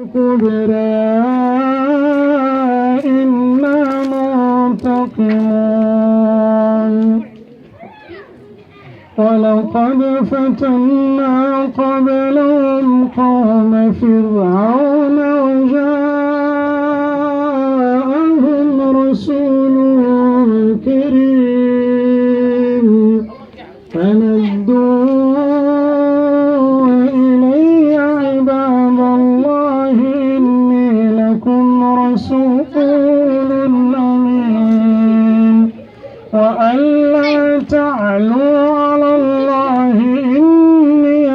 كبرياء إنا منتقمون ولقد فتنا قبلهم قوم فرعون وجاءهم رسول كريم فندوا إلي عباد الله إني لكم رسول أمين وألا تعلوا على الله إني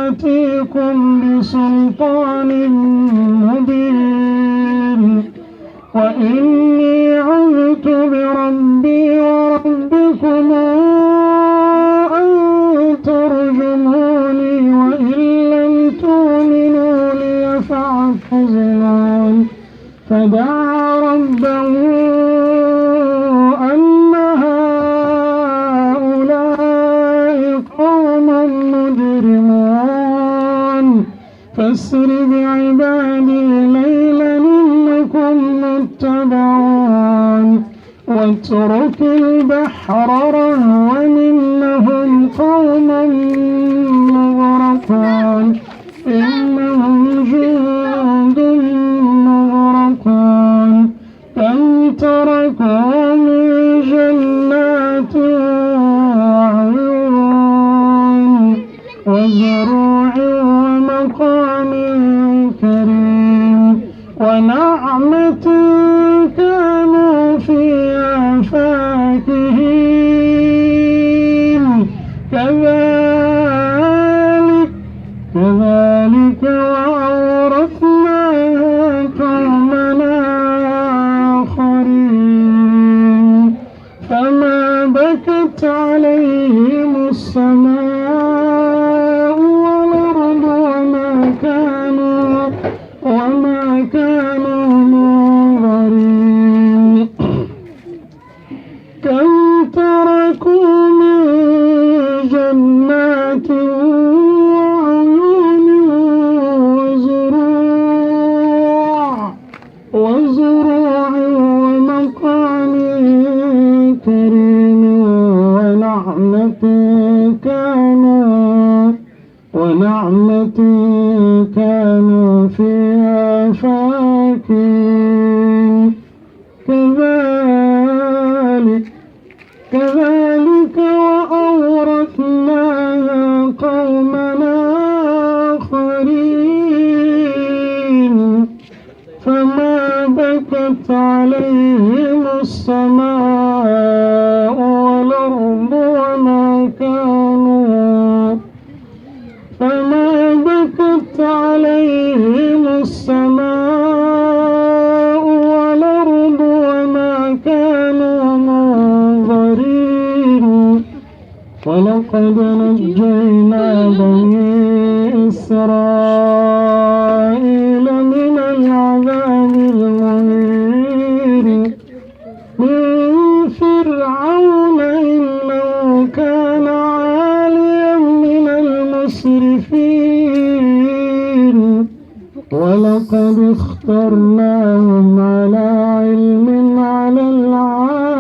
آتيكم بسلطان مبين وإني عذت بربي وربكم أن ترجموني وإن لم تؤمنوا لي فاعتزلون فدعا ربه أن هؤلاء قوم مجرمون فاسر بعبادي ليلا إنكم متبعون واترك البحر رهوا إنهم قوم مغرقون إنهم جند مغرقون كم تركوا من جنات وعيون وزروع ومقام كريم ونعمة كانوا فيها فاكهين كذلك وأورثناها قومنا آخرين فما بكت عليهم السماء والأرض وما كانوا منظرين كم تركوا من جنات وعيون وزروع ومقام كريم ونعمة كانوا فيها فاكهين كذلك وأورثناها قومنا آخرين فما بكت عليهم السماء والأرض وما كانوا منظرين ولقد نجينا بني إسرائيل من العذاب المهين من فرعون إنه كان عاليا من المسرفين ولقد اخترناهم على علم على العالمين